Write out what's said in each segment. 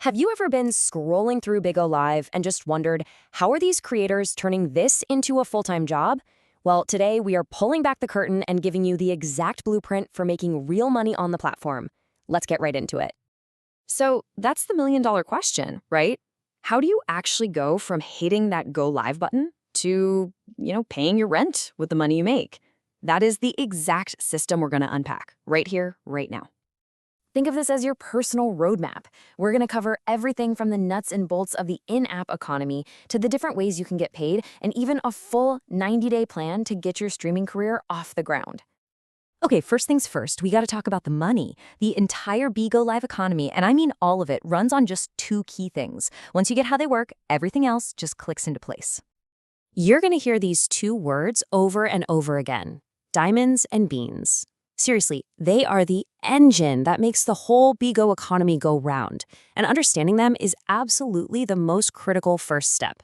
Have you ever been scrolling through BIGO Live and just wondered, how are these creators turning this into a full-time job? Well, today we are pulling back the curtain and giving you the exact blueprint for making real money on the platform. Let's get right into it. So that's the million-dollar question, right? How do you actually go from hitting that go live button to, paying your rent with the money you make? That is the exact system we're going to unpack right here, right now. Think of this as your personal roadmap. We're going to cover everything from the nuts and bolts of the in-app economy to the different ways you can get paid and even a full 90-day plan to get your streaming career off the ground. Okay, first things first, we got to talk about the money. The entire BIGO Live economy, and I mean all of it, runs on just two key things. Once you get how they work, everything else just clicks into place. You're going to hear these two words over and over again: diamonds and beans. Seriously, they are the engine that makes the whole BIGO economy go round, and understanding them is absolutely the most critical first step.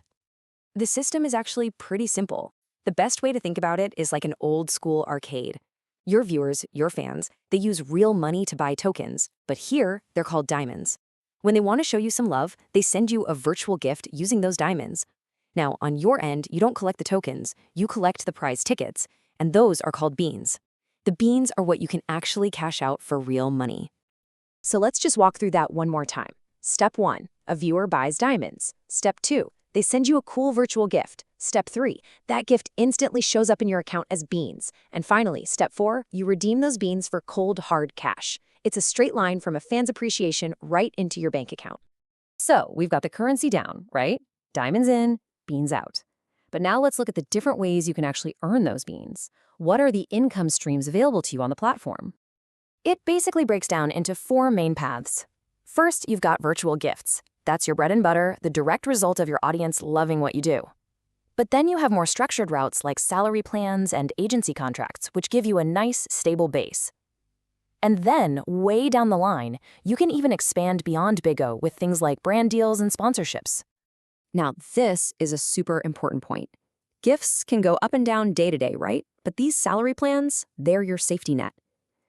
The system is actually pretty simple. The best way to think about it is like an old-school arcade. Your viewers, your fans, they use real money to buy tokens, but here they're called diamonds. When they want to show you some love, they send you a virtual gift using those diamonds. Now, on your end, you don't collect the tokens, you collect the prize tickets, and those are called beans. The beans are what you can actually cash out for real money. So let's just walk through that one more time. Step 1, a viewer buys diamonds. Step 2, they send you a cool virtual gift. Step 3, that gift instantly shows up in your account as beans. And finally, step 4, you redeem those beans for cold, hard cash. It's a straight line from a fan's appreciation right into your bank account. So we've got the currency down, right? Diamonds in, beans out. But now let's look at the different ways you can actually earn those beans. What are the income streams available to you on the platform? It basically breaks down into 4 main paths. First, you've got virtual gifts. That's your bread and butter, the direct result of your audience loving what you do. But then you have more structured routes like salary plans and agency contracts, which give you a nice, stable base. And then, way down the line, you can even expand beyond BIGO with things like brand deals and sponsorships. Now, this is a super important point. Gifts can go up and down day to day, right? But these salary plans, they're your safety net.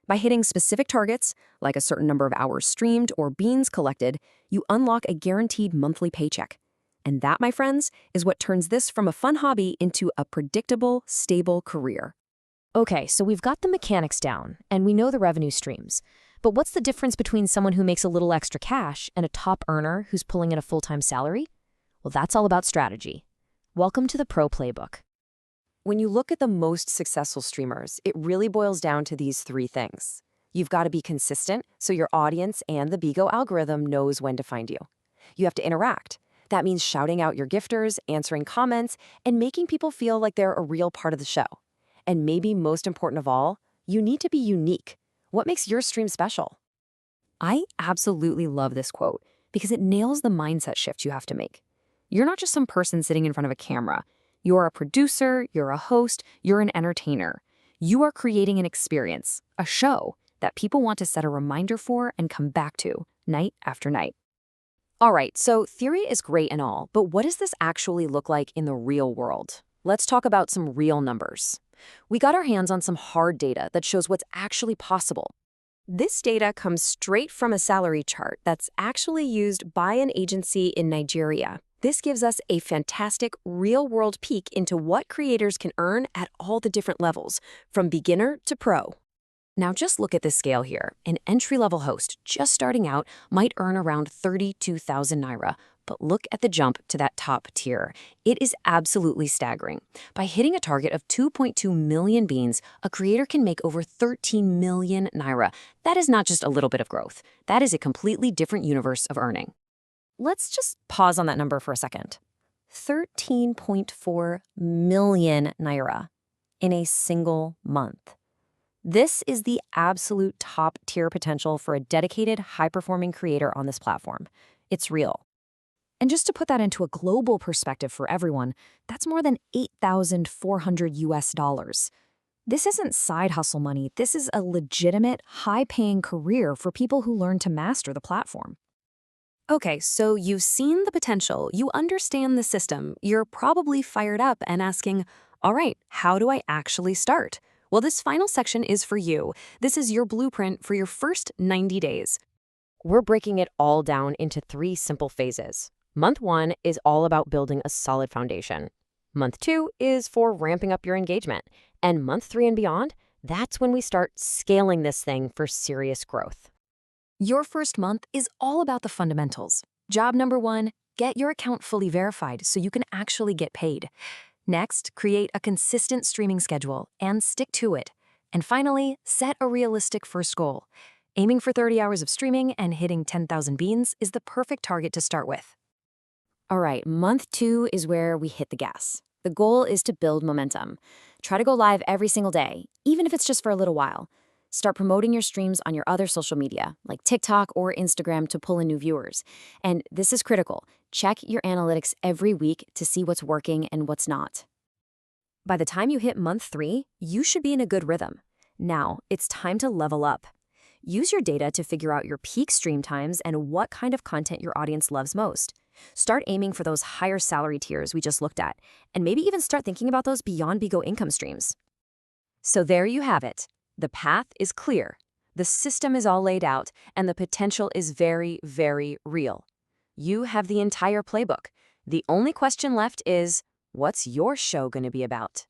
By hitting specific targets, like a certain number of hours streamed or beans collected, you unlock a guaranteed monthly paycheck. And that, my friends, is what turns this from a fun hobby into a predictable, stable career. Okay, so we've got the mechanics down, and we know the revenue streams. But what's the difference between someone who makes a little extra cash and a top earner who's pulling in a full-time salary? Well, that's all about strategy. Welcome to the Pro Playbook. When you look at the most successful streamers, it really boils down to these 3 things. You've got to be consistent so your audience and the BIGO algorithm knows when to find you. You have to interact. That means shouting out your gifters, answering comments, and making people feel like they're a real part of the show. And maybe most important of all, you need to be unique. What makes your stream special? I absolutely love this quote because it nails the mindset shift you have to make. You're not just some person sitting in front of a camera. You're a producer, you're a host, you're an entertainer. You are creating an experience, a show that people want to set a reminder for and come back to night after night. All right, so theory is great and all, but what does this actually look like in the real world? Let's talk about some real numbers. We got our hands on some hard data that shows what's actually possible. This data comes straight from a salary chart that's actually used by an agency in Nigeria. This gives us a fantastic real-world peek into what creators can earn at all the different levels, from beginner to pro. Now just look at this scale here. An entry-level host just starting out might earn around 32,000 Naira, but look at the jump to that top tier. It is absolutely staggering. By hitting a target of 2.2 million beans, a creator can make over 13 million Naira. That is not just a little bit of growth. That is a completely different universe of earning. Let's just pause on that number for a second. 13.4 million Naira in a single month. This is the absolute top tier potential for a dedicated, high-performing creator on this platform. It's real. And just to put that into a global perspective for everyone, that's more than $8,400 US. This isn't side hustle money. This is a legitimate, high-paying career for people who learn to master the platform. Okay, so you've seen the potential, you understand the system, you're probably fired up and asking, all right, how do I actually start? Well, this final section is for you. This is your blueprint for your first 90 days. We're breaking it all down into 3 simple phases. Month 1 is all about building a solid foundation. Month 2 is for ramping up your engagement. And month 3 and beyond, that's when we start scaling this thing for serious growth. Your first month is all about the fundamentals. Job number 1, get your account fully verified so you can actually get paid. Next, create a consistent streaming schedule and stick to it. And finally, set a realistic first goal. Aiming for 30 hours of streaming and hitting 10,000 beans is the perfect target to start with. All right, month 2 is where we hit the gas. The goal is to build momentum. Try to go live every single day, even if it's just for a little while. Start promoting your streams on your other social media, like TikTok or Instagram, to pull in new viewers. And this is critical. Check your analytics every week to see what's working and what's not. By the time you hit month 3, you should be in a good rhythm. Now, it's time to level up. Use your data to figure out your peak stream times and what kind of content your audience loves most. Start aiming for those higher salary tiers we just looked at, and maybe even start thinking about those beyond BIGO income streams. So there you have it. The path is clear. The system is all laid out, and the potential is very, very real. You have the entire playbook. The only question left is, what's your show going to be about?